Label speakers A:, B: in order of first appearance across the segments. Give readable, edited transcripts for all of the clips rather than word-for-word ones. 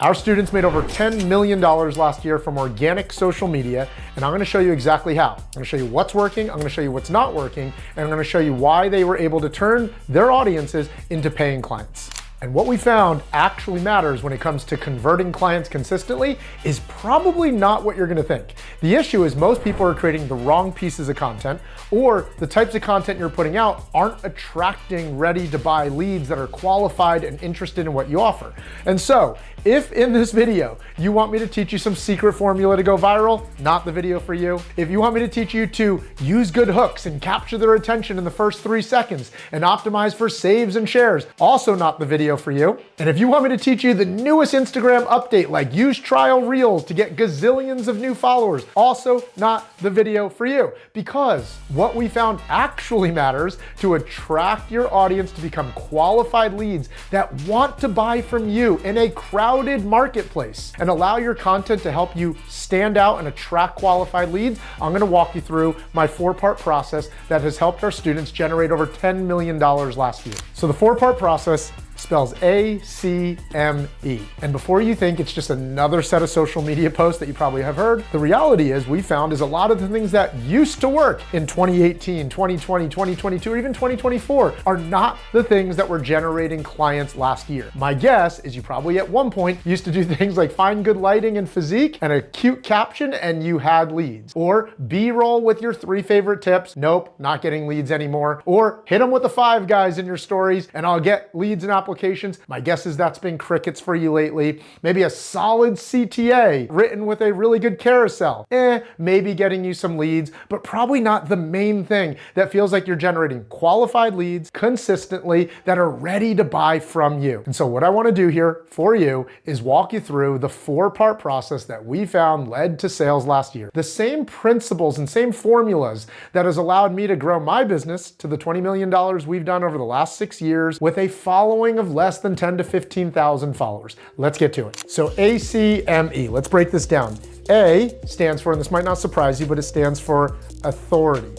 A: Our students made over $10 million last year from organic social media, and I'm gonna show you exactly how. I'm gonna show you what's working, I'm gonna show you what's not working, and I'm gonna show you why they were able to turn their audiences into paying clients. And what we found actually matters when it comes to converting clients consistently is probably not what you're gonna think. The issue is most people are creating the wrong pieces of content, or the types of content you're putting out aren't attracting ready to buy leads that are qualified and interested in what you offer. And so, if in this video you want me to teach you some secret formula to go viral, not the video for you. If you want me to teach you to use good hooks and capture their attention in the first 3 seconds and optimize for saves and shares, also not the video for you. And if you want me to teach you the newest Instagram update, like use trial reels to get gazillions of new followers, also not the video for you. Because what we found actually matters to attract your audience to become qualified leads that want to buy from you in a crowded marketplace and allow your content to help you stand out and attract qualified leads. I'm gonna walk you through my 4-part process that has helped our students generate over $10 million last year. So the 4-part process spells ACME. And before you think it's just another set of social media posts that you probably have heard, the reality is we found is a lot of the things that used to work in 2018, 2020, 2022, or even 2024 are not the things that were generating clients last year. My guess is you probably at one point used to do things like find good lighting and physique and a cute caption and you had leads. Or B-roll with your 3 favorite tips. Nope, not getting leads anymore. Or hit them with the 5 guys in your stories and I'll get leads and applications. My guess is that's been crickets for you lately. Maybe a solid CTA written with a really good carousel. Maybe getting you some leads, but probably not the main thing that feels like you're generating qualified leads consistently that are ready to buy from you. And so what I want to do here for you is walk you through the 4-part process that we found led to sales last year. The same principles and same formulas that has allowed me to grow my business to the $20 million we've done over the last 6 years with a following of less than 10 to 15,000 followers. Let's get to it. So ACME, let's break this down. A stands for, and this might not surprise you, but it stands for authority.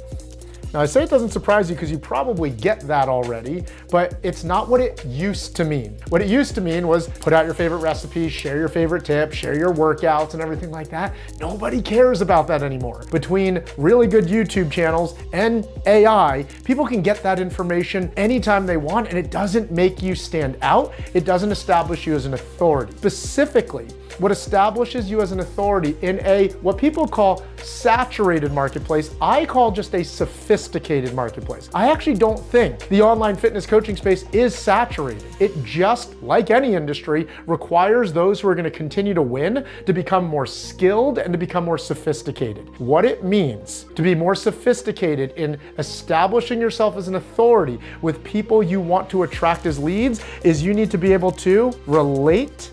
A: Now I say it doesn't surprise you because you probably get that already, but it's not what it used to mean. What it used to mean was put out your favorite recipes, share your favorite tips, share your workouts and everything like that. Nobody cares about that anymore. Between really good YouTube channels and AI, people can get that information anytime they want and it doesn't make you stand out. It doesn't establish you as an authority. Specifically, what establishes you as an authority in what people call saturated marketplace, I call just a sophisticated marketplace. I actually don't think the online fitness coaching space is saturated. It just, like any industry, requires those who are going to continue to win to become more skilled and to become more sophisticated. What it means to be more sophisticated in establishing yourself as an authority with people you want to attract as leads is you need to be able to relate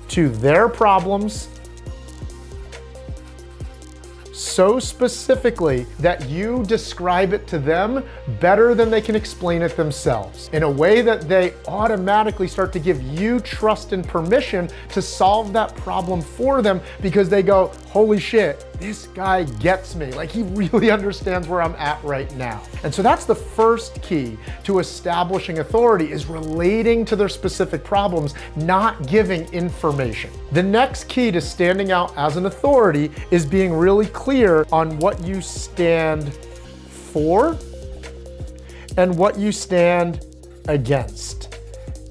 A: to their problems so specifically that you describe it to them better than they can explain it themselves, in a way that they automatically start to give you trust and permission to solve that problem for them because they go, holy shit, this guy gets me. Like he really understands where I'm at right now. And so that's the first key to establishing authority is relating to their specific problems, not giving information. The next key to standing out as an authority is being really clear on what you stand for and what you stand against.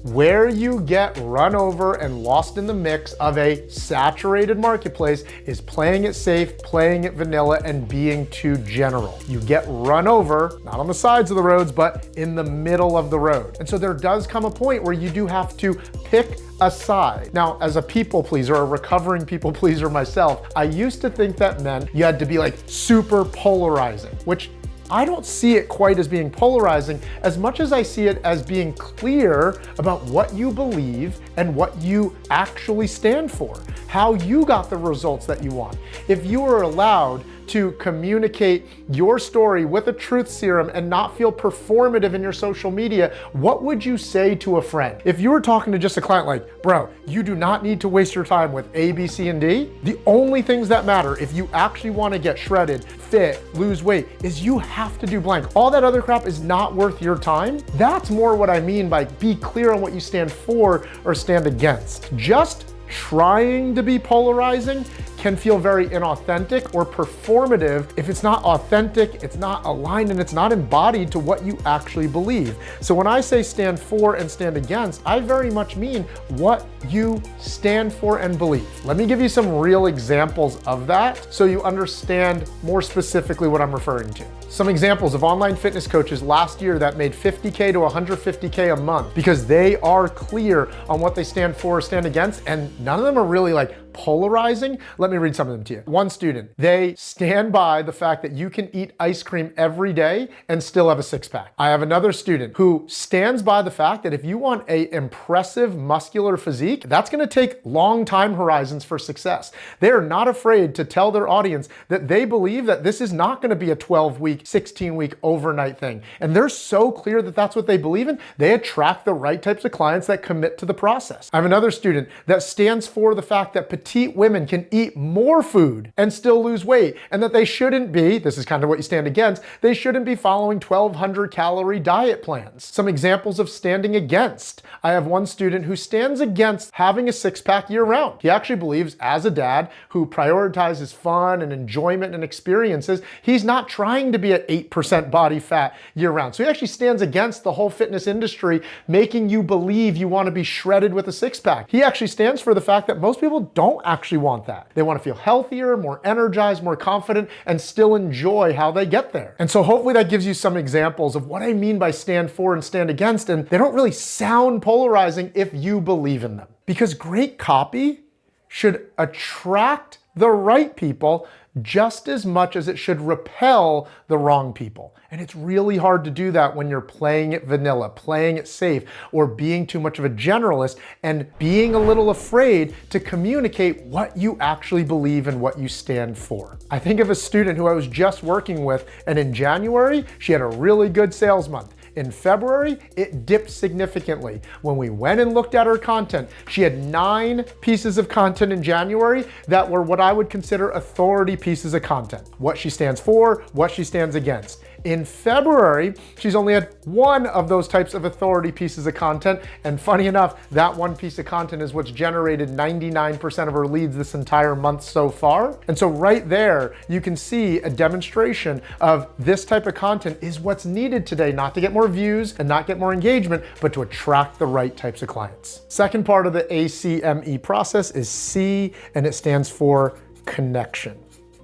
A: Where you get run over and lost in the mix of a saturated marketplace is playing it safe, playing it vanilla, and being too general. You get run over, not on the sides of the roads, but in the middle of the road. And so there does come a point where you do have to pick a side. Now, as a people pleaser, a recovering people pleaser myself, I used to think that meant you had to be like super polarizing, which I don't see it quite as being polarizing as much as I see it as being clear about what you believe and what you actually stand for, how you got the results that you want. If you were allowed to communicate your story with a truth serum and not feel performative in your social media, what would you say to a friend? If you were talking to just a client like, bro, you do not need to waste your time with A, B, C, and D. The only things that matter if you actually want to get shredded, fit, lose weight, is you have to do blank. All that other crap is not worth your time. That's more what I mean by be clear on what you stand for or stand against. Just trying to be polarizing can feel very inauthentic or performative if it's not authentic, it's not aligned, and it's not embodied to what you actually believe. So when I say stand for and stand against, I very much mean what you stand for and believe. Let me give you some real examples of that so you understand more specifically what I'm referring to. Some examples of online fitness coaches last year that made 50K to 150K a month because they are clear on what they stand for or stand against, and none of them are really like polarizing. Let me read some of them to you. One student, they stand by the fact that you can eat ice cream every day and still have a six-pack. I have another student who stands by the fact that if you want an impressive muscular physique, that's gonna take long time horizons for success. They are not afraid to tell their audience that they believe that this is not gonna be a 12-week, 16-week overnight thing. And they're so clear that that's what they believe in, they attract the right types of clients that commit to the process. I have another student that stands for the fact that petite women can eat more food and still lose weight, and that they shouldn't be, this is kind of what you stand against, they shouldn't be following 1,200 calorie diet plans. Some examples of standing against. I have one student who stands against having a six-pack year-round. He actually believes, as a dad who prioritizes fun and enjoyment and experiences, he's not trying to be at 8% body fat year-round. So he actually stands against the whole fitness industry, making you believe you want to be shredded with a six-pack. He actually stands for the fact that most people don't actually want that. They want to feel healthier, more energized, more confident, and still enjoy how they get there. And so hopefully that gives you some examples of what I mean by stand for and stand against, and they don't really sound polarizing if you believe in them. Because great copy should attract the right people just as much as it should repel the wrong people. And it's really hard to do that when you're playing it vanilla, playing it safe, or being too much of a generalist and being a little afraid to communicate what you actually believe and what you stand for. I think of a student who I was just working with, and in January, she had a really good sales month. In February, it dipped significantly. When we went and looked at her content, she had 9 pieces of content in January that were what I would consider authority pieces of content. What she stands for, what she stands against. In February, she's only had 1 of those types of authority pieces of content, and funny enough, that 1 piece of content is what's generated 99% of her leads this entire month so far. And so right there, you can see a demonstration of this type of content is what's needed today, not to get more views and not get more engagement, but to attract the right types of clients. Second part of the ACME process is C, and it stands for connection.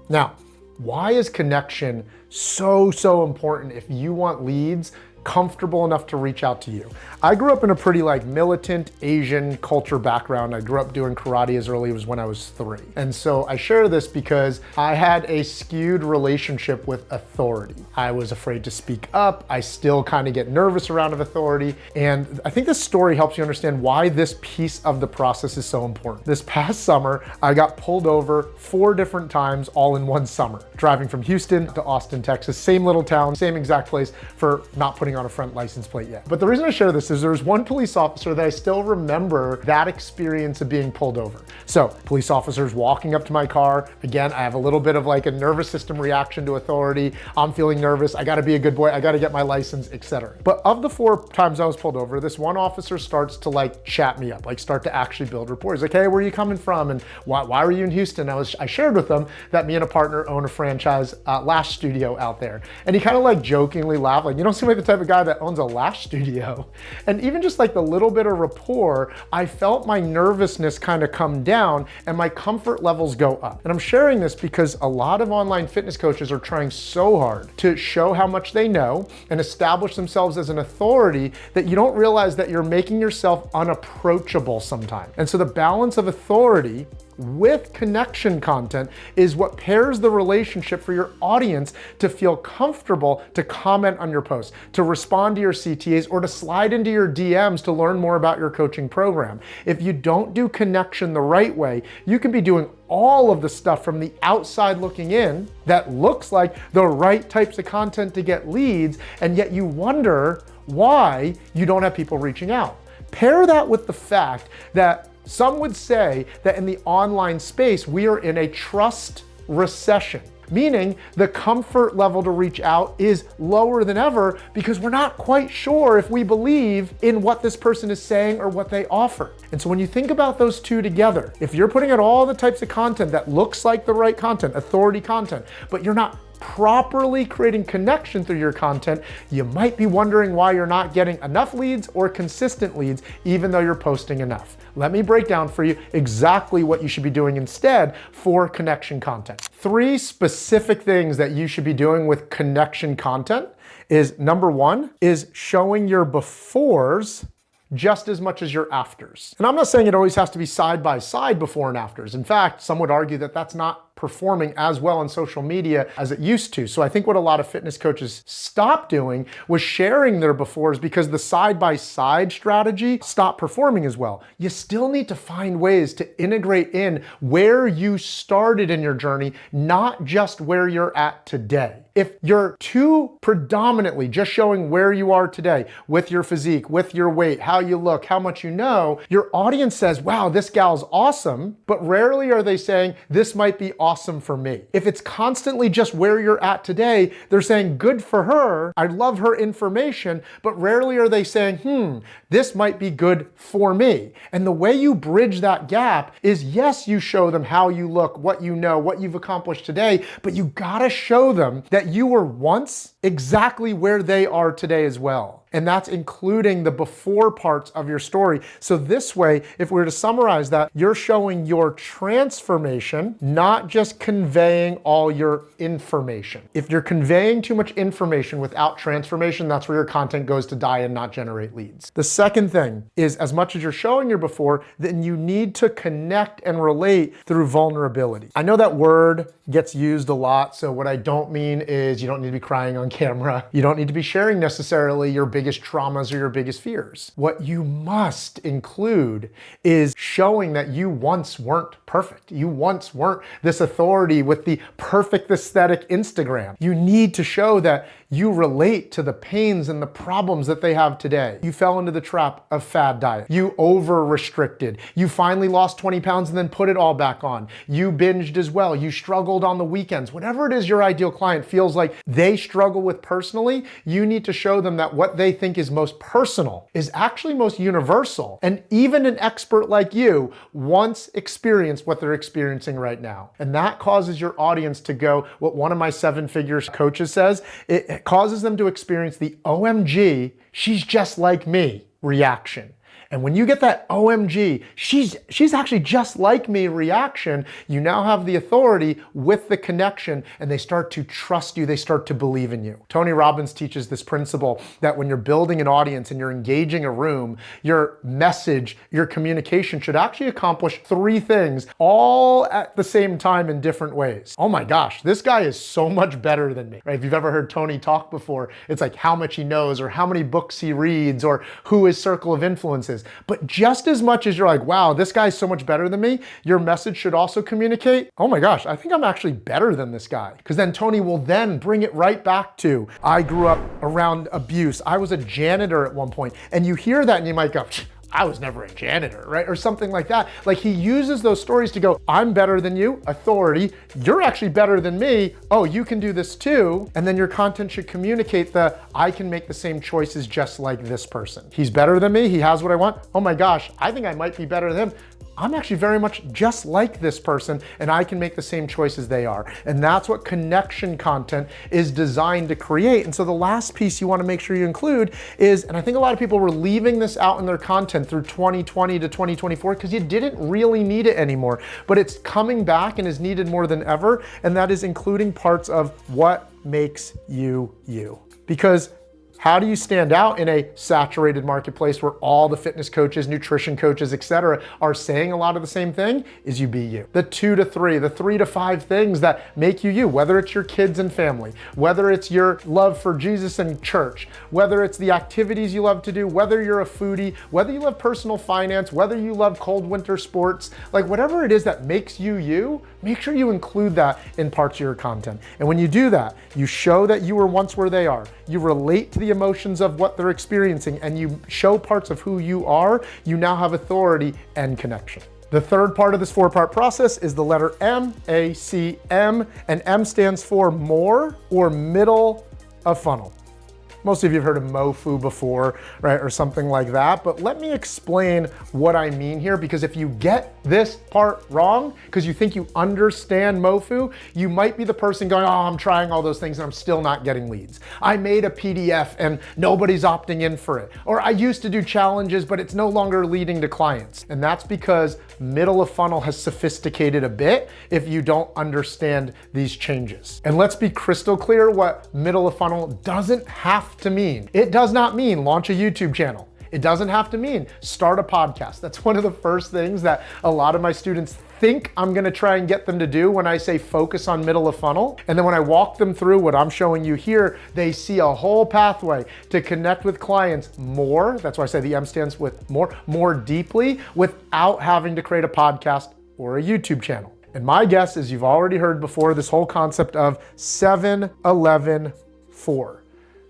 A: Now, why is connection so important if you want leads comfortable enough to reach out to you? I grew up in a pretty militant Asian culture background. I grew up doing karate as early as when I was 3. And so I share this because I had a skewed relationship with authority. I was afraid to speak up. I still kind of get nervous around authority. And I think this story helps you understand why this piece of the process is so important. This past summer, I got pulled over 4 different times all in one summer, driving from Houston to Austin, Texas, same little town, same exact place, for not putting on a front license plate yet. But the reason I share this is there's one police officer that I still remember that experience of being pulled over. So police officers walking up to my car. Again, I have a little bit of a nervous system reaction to authority. I'm feeling nervous. I gotta be a good boy. I gotta get my license, etc. But of the 4 times I was pulled over, this one officer starts to chat me up, start to actually build rapport. He's like, hey, where are you coming from? And why were you in Houston? I shared with him that me and a partner own a franchise lash studio out there. And he kind of jokingly laughed, you don't seem like the type of guy that owns a lash studio. And even just the little bit of rapport, I felt my nervousness kind of come down and my comfort levels go up. And I'm sharing this because a lot of online fitness coaches are trying so hard to show how much they know and establish themselves as an authority that you don't realize that you're making yourself unapproachable sometimes. And so the balance of authority with connection content is what pairs the relationship for your audience to feel comfortable to comment on your posts, to respond to your CTAs, or to slide into your DMs to learn more about your coaching program. If you don't do connection the right way, you can be doing all of the stuff from the outside looking in that looks like the right types of content to get leads, and yet you wonder why you don't have people reaching out. Pair that with the fact that some would say that in the online space, we are in a trust recession, meaning the comfort level to reach out is lower than ever because we're not quite sure if we believe in what this person is saying or what they offer. And so when you think about those two together, if you're putting out all the types of content that looks like the right content, authority content, but you're not properly creating connection through your content, you might be wondering why you're not getting enough leads or consistent leads, even though you're posting enough. Let me break down for you exactly what you should be doing instead for connection content. 3 specific things that you should be doing with connection content is, number 1 is showing your befores just as much as your afters. And I'm not saying it always has to be side by side before and afters. In fact, some would argue that that's not performing as well on social media as it used to. So I think what a lot of fitness coaches stopped doing was sharing their befores because the side-by-side strategy stopped performing as well. You still need to find ways to integrate in where you started in your journey, not just where you're at today. If you're too predominantly just showing where you are today with your physique, with your weight, how you look, how much you know, your audience says, wow, this gal's awesome, but rarely are they saying, this might be awesome for me. If it's constantly just where you're at today, they're saying, good for her, I love her information, but rarely are they saying, this might be good for me. And the way you bridge that gap is, yes, you show them how you look, what you know, what you've accomplished today, but you gotta show them that you were once exactly where they are today as well. And that's including the before parts of your story. So this way, if we were to summarize that, you're showing your transformation, not just conveying all your information. If you're conveying too much information without transformation, that's where your content goes to die and not generate leads. The second thing is, as much as you're showing your before, then you need to connect and relate through vulnerability. I know that word gets used a lot. So what I don't mean is you don't need to be crying on camera. You don't need to be sharing necessarily your biggest traumas or your biggest fears. What you must include is showing that you once weren't perfect. You once weren't this authority with the perfect aesthetic Instagram. You need to show that you relate to the pains and the problems that they have today. You fell into the trap of fad diet. You over-restricted. You finally lost 20 pounds and then put it all back on. You binged as well. You struggled on the weekends. Whatever it is your ideal client feels like they struggle with personally, you need to show them that what they think is most personal is actually most universal. And even an expert like you once experienced what they're experiencing right now. And that causes your audience to go, what one of my 7-figure coaches says, it causes them to experience the OMG, she's just like me reaction. And when you get that OMG, she's actually just like me reaction, you now have the authority with the connection and they start to trust you, they start to believe in you. Tony Robbins teaches this principle that when you're building an audience and you're engaging a room, your message, your communication should actually accomplish 3 things all at the same time in different ways. Oh my gosh, this guy is so much better than me, right? If you've ever heard Tony talk before, it's like how much he knows or how many books he reads or who his circle of influence is. But just as much as you're like, wow, this guy's so much better than me, your message should also communicate, oh my gosh, I think I'm actually better than this guy. Because then Tony will then bring it right back to, I grew up around abuse. I was a janitor at one point. And you hear that and you might go, I was never a janitor, right? Or something like that. Like he uses those stories to go, I'm better than you, authority. You're actually better than me. Oh, you can do this too. And then your content should communicate the, I can make the same choices just like this person. He's better than me. He has what I want. Oh my gosh, I think I might be better than him. I'm actually very much just like this person and I can make the same choices they are. And that's what connection content is designed to create. And so the last piece you want to make sure you include is, and I think a lot of people were leaving this out in their content through 2020 to 2024 because you didn't really need it anymore, but it's coming back and is needed more than ever. And that is including parts of what makes you you. Because How do you stand out in a saturated marketplace where all the fitness coaches, nutrition coaches, etc., are saying a lot of the same thing? Is you be you. The 2 to 3, the 3 to 5 things that make you you, whether it's your kids and family, whether it's your love for Jesus and church, whether it's the activities you love to do, whether you're a foodie, whether you love personal finance, whether you love cold winter sports, like whatever it is that makes you you, make sure you include that in parts of your content. And when you do that, you show that you were once where they are. You relate to the emotions of what they're experiencing, and you show parts of who you are. You now have authority and connection. The third part of this 4-part process is the letter M, A-C-M, and M stands for more or middle of funnel. Most of you have heard of MOFU before, right, or something like that, but let me explain what I mean here, because if you get this part wrong, because you think you understand MOFU, you might be the person going, oh, I'm trying all those things and I'm still not getting leads. I made a PDF and nobody's opting in for it. Or I used to do challenges, but it's no longer leading to clients. And that's because middle of funnel has sophisticated a bit if you don't understand these changes. And let's be crystal clear what middle of funnel doesn't have to mean. It does not mean launch a YouTube channel. It doesn't have to mean start a podcast. That's one of the first things that a lot of my students think I'm gonna try and get them to do when I say focus on middle of funnel. And then when I walk them through what I'm showing you here, they see a whole pathway to connect with clients more. That's why I say the M stands with more deeply, without having to create a podcast or a YouTube channel. And my guess is you've already heard before this whole concept of 7-11-4.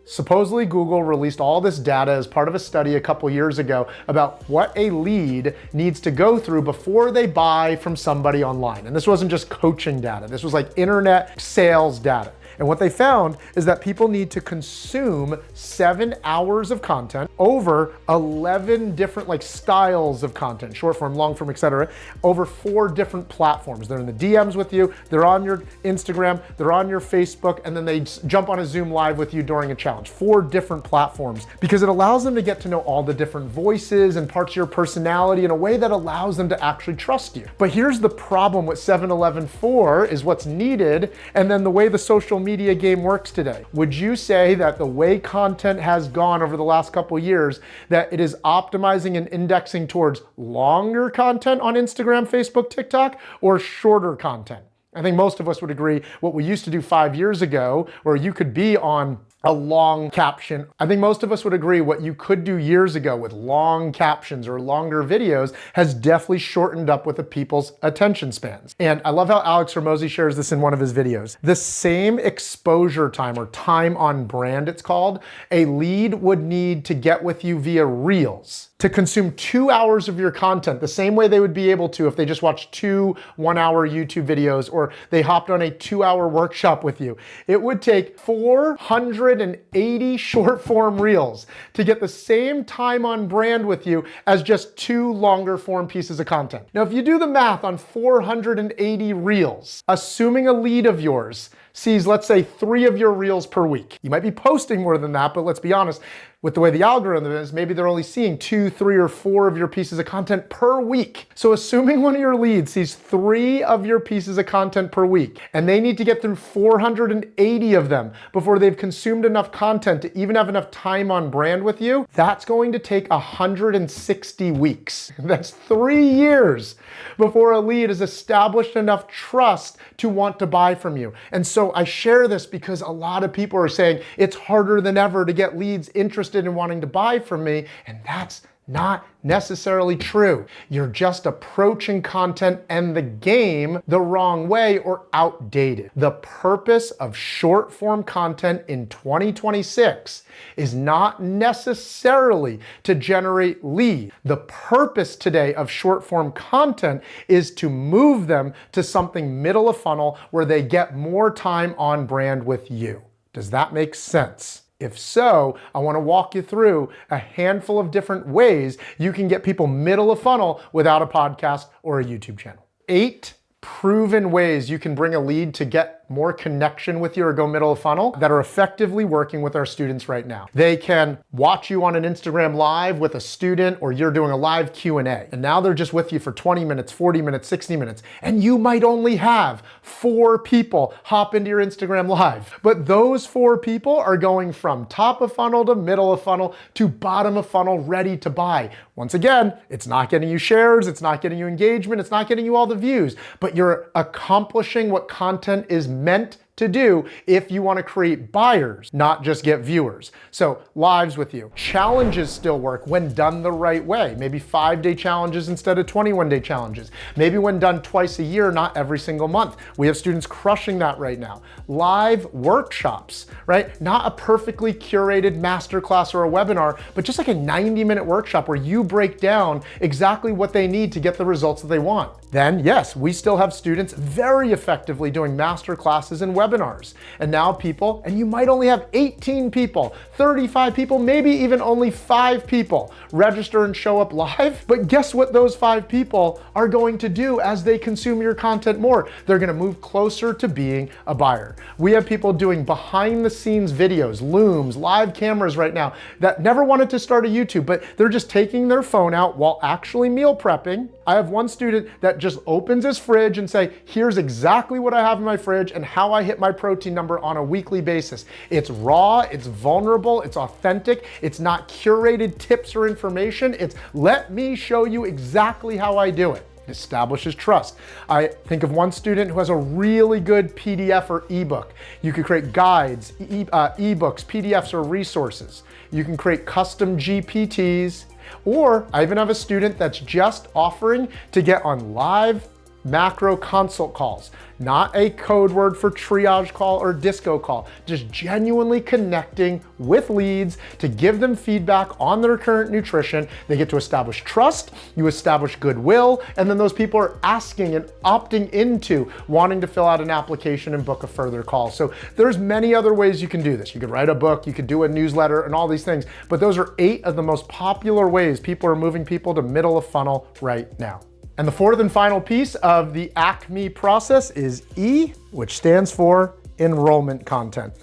A: Supposedly Google released all this data as part of a study a couple years ago about what a lead needs to go through before they buy from somebody online. And this wasn't just coaching data. This was like internet sales data. And what they found is that people need to consume 7 hours of content over 11 different like styles of content, short form, long form, etc., over 4 different platforms. They're in the DMs with you, they're on your Instagram, they're on your Facebook, and then they jump on a Zoom live with you during a challenge. 4 different platforms, because it allows them to get to know all the different voices and parts of your personality in a way that allows them to actually trust you. But here's the problem with 7-11-4 is what's needed, and then the way the social media game works today. Would you say that the way content has gone over the last couple years, that it is optimizing and indexing towards longer content on Instagram, Facebook, TikTok, or shorter content? I think most of us would agree what we used to do 5 years ago, where you could be on a long caption. I think most of us would agree what you could do years ago with long captions or longer videos has definitely shortened up with the people's attention spans. And I love how Alex Hormozi shares this in one of his videos. The same exposure time, or time on brand it's called, a lead would need to get with you via Reels to consume 2 hours of your content, the same way they would be able to if they just watched 2 one-hour YouTube videos, or they hopped on a 2-hour workshop with you. It would take 480 short form Reels to get the same time on brand with you as just 2 longer form pieces of content. Now, if you do the math on 480 Reels, assuming a lead of yours sees, let's say, 3 of your Reels per week. You might be posting more than that, but let's be honest, with the way the algorithm is, maybe they're only seeing 2, 3, or 4 of your pieces of content per week. So assuming one of your leads sees 3 of your pieces of content per week, and they need to get through 480 of them before they've consumed enough content to even have enough time on brand with you, that's going to take 160 weeks. That's 3 years before a lead has established enough trust to want to buy from you. And so I share this because a lot of people are saying it's harder than ever to get leads interested in wanting to buy from me, and that's not necessarily true. You're just approaching content and the game the wrong way or outdated. The purpose of short form content in 2026 is not necessarily to generate leads. The purpose today of short form content is to move them to something middle of funnel where they get more time on brand with you. Does that make sense? If so, I want to walk you through a handful of different ways you can get people middle of funnel without a podcast or a YouTube channel. 8 proven ways you can bring a lead to get get more connection with you or go middle of funnel that are effectively working with our students right now. They can watch you on an Instagram live with a student, or you're doing a live Q&A. And now they're just with you for 20 minutes, 40 minutes, 60 minutes. And you might only have 4 people hop into your Instagram live. But those 4 people are going from top of funnel to middle of funnel to bottom of funnel, ready to buy. Once again, it's not getting you shares, it's not getting you engagement, it's not getting you all the views, but you're accomplishing what content is meant to do if you want to create buyers, not just get viewers. So lives with you. Challenges still work when done the right way. Maybe 5-day challenges instead of 21-day challenges. Maybe when done twice a year, not every single month. We have students crushing that right now. Live workshops, right? Not a perfectly curated masterclass or a webinar, but just like a 90-minute workshop where you break down exactly what they need to get the results that they want. Then yes, we still have students very effectively doing master classes and webinars. And now people, and you might only have 18 people, 35 people, maybe even only 5 people register and show up live. But guess what those 5 people are going to do as they consume your content more? They're gonna move closer to being a buyer. We have people doing behind the scenes videos, looms, live cameras right now that never wanted to start a YouTube, but they're just taking their phone out while actually meal prepping. I have one student that just opens his fridge and say, here's exactly what I have in my fridge and how I hit my protein number on a weekly basis. It's raw, it's vulnerable, it's authentic, it's not curated tips or information. It's let me show you exactly how I do it. It establishes trust. I think of one student who has a really good PDF or ebook. You could create guides, ebooks, PDFs, or resources. You can create custom GPTs. Or I even have a student that's just offering to get on live macro consult calls, not a code word for triage call or disco call, just genuinely connecting with leads to give them feedback on their current nutrition. They get to establish trust, you establish goodwill, and then those people are asking and opting into wanting to fill out an application and book a further call. So there's many other ways you can do this. You could write a book, you could do a newsletter, and all these things, but those are 8 of the most popular ways people are moving people to middle of funnel right now. And the 4th and final piece of the ACME process is E, which stands for enrollment content.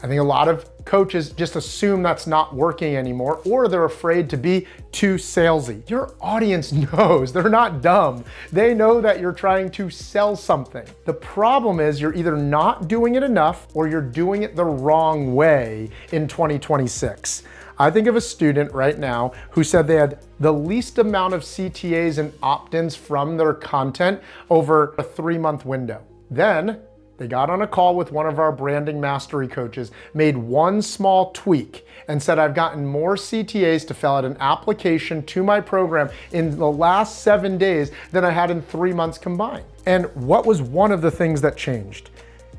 A: I think a lot of coaches just assume that's not working anymore, or they're afraid to be too salesy. Your audience knows, they're not dumb. They know that you're trying to sell something. The problem is you're either not doing it enough or you're doing it the wrong way in 2026. I think of a student right now who said they had the least amount of CTAs and opt-ins from their content over a 3-month window. Then they got on a call with one of our branding mastery coaches, made one small tweak, and said, I've gotten more CTAs to fill out an application to my program in the last 7 days than I had in 3 months combined. And what was one of the things that changed?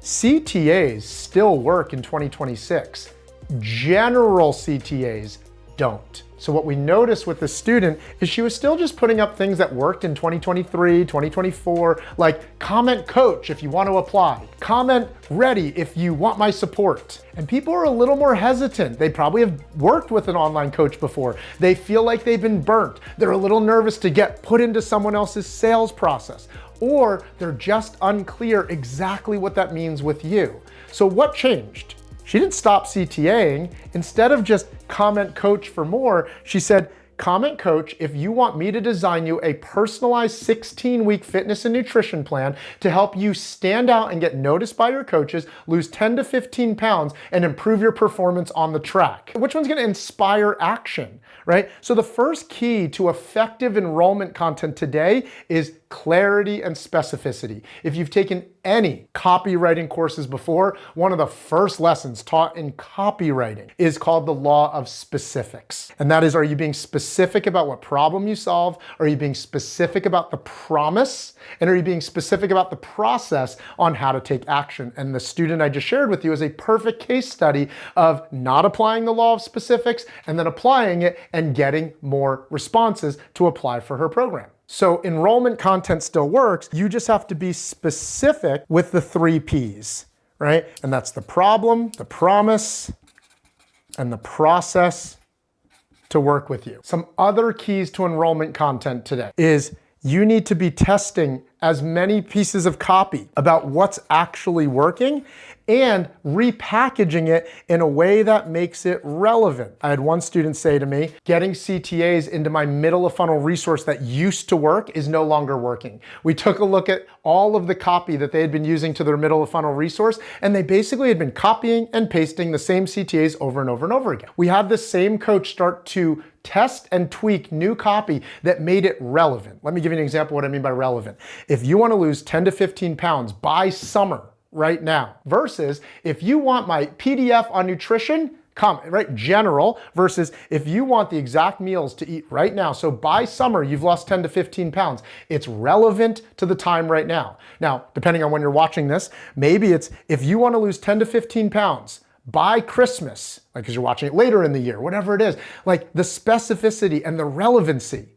A: CTAs still work in 2026. General CTAs don't. So what we noticed with the student is she was still just putting up things that worked in 2023, 2024, like comment coach if you want to apply, comment ready if you want my support. And people are a little more hesitant. They probably have worked with an online coach before. They feel like they've been burnt. They're a little nervous to get put into someone else's sales process, or they're just unclear exactly what that means with you. So what changed? She didn't stop CTAing. Instead of just comment coach for more, she said, comment coach if you want me to design you a personalized 16-week fitness and nutrition plan to help you stand out and get noticed by your coaches, lose 10 to 15 pounds, and improve your performance on the track. Which one's gonna inspire action, right? So the first key to effective enrollment content today is clarity and specificity. If you've taken any copywriting courses before, one of the first lessons taught in copywriting is called the law of specifics. And that is, are you being specific about what problem you solve? Are you being specific about the promise? And are you being specific about the process on how to take action? And the student I just shared with you is a perfect case study of not applying the law of specifics and then applying it and getting more responses to apply for her program. So enrollment content still works. You just have to be specific with the 3 Ps, right? And that's the problem, the promise, and the process to work with you. Some other keys to enrollment content today is you need to be testing as many pieces of copy about what's actually working and repackaging it in a way that makes it relevant. I had one student say to me, getting CTAs into my middle of funnel resource that used to work is no longer working. We took a look at all of the copy that they had been using to their middle of funnel resource, and they basically had been copying and pasting the same CTAs over and over and over again. We had the same coach start to test and tweak new copy that made it relevant. Let me give you an example of what I mean by relevant. If you want to lose 10 to 15 pounds by summer right now, versus if you want my PDF on nutrition, right? General, versus if you want the exact meals to eat right now. So by summer, you've lost 10 to 15 pounds. It's relevant to the time right now. Now, depending on when you're watching this, maybe it's if you want to lose 10 to 15 pounds by Christmas, like because you're watching it later in the year, whatever it is, like the specificity and the relevancy.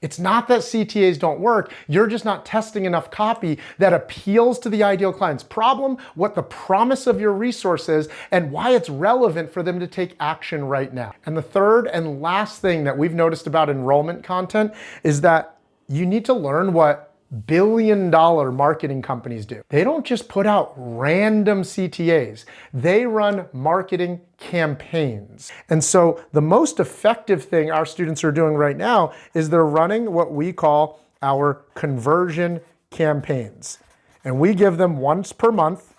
A: It's not that CTAs don't work, you're just not testing enough copy that appeals to the ideal client's problem, what the promise of your resource is, and why it's relevant for them to take action right now. And the third and last thing that we've noticed about enrollment content is that you need to learn what billion-dollar marketing companies do. They don't just put out random CTAs. They run marketing campaigns. And so the most effective thing our students are doing right now is they're running what we call our conversion campaigns. And we give them once per month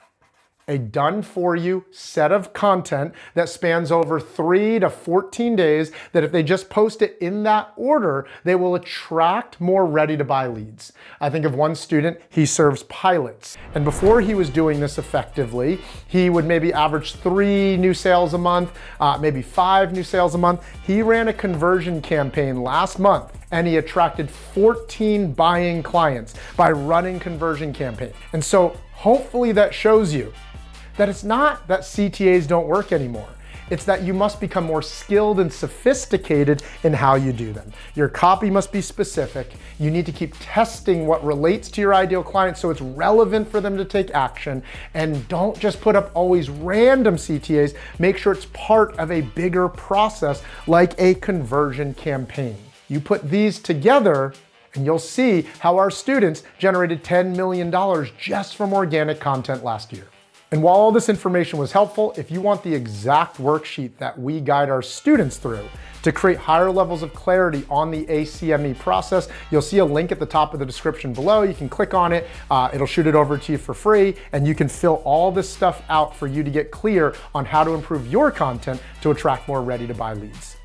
A: a done-for-you set of content that spans over 3 to 14 days that if they just post it in that order, they will attract more ready-to-buy leads. I think of one student, he serves pilots. And before he was doing this effectively, he would maybe average 3 new sales a month, maybe 5 new sales a month. He ran a conversion campaign last month and he attracted 14 buying clients by running conversion campaign. And so hopefully that shows you that it's not that CTAs don't work anymore. It's that you must become more skilled and sophisticated in how you do them. Your copy must be specific. You need to keep testing what relates to your ideal client so it's relevant for them to take action. And don't just put up always random CTAs. Make sure it's part of a bigger process like a conversion campaign. You put these together and you'll see how our students generated $10 million just from organic content last year. And while all this information was helpful, if you want the exact worksheet that we guide our students through to create higher levels of clarity on the ACME process, you'll see a link at the top of the description below. You can click on it, it'll shoot it over to you for free, and you can fill all this stuff out for you to get clear on how to improve your content to attract more ready-to-buy leads.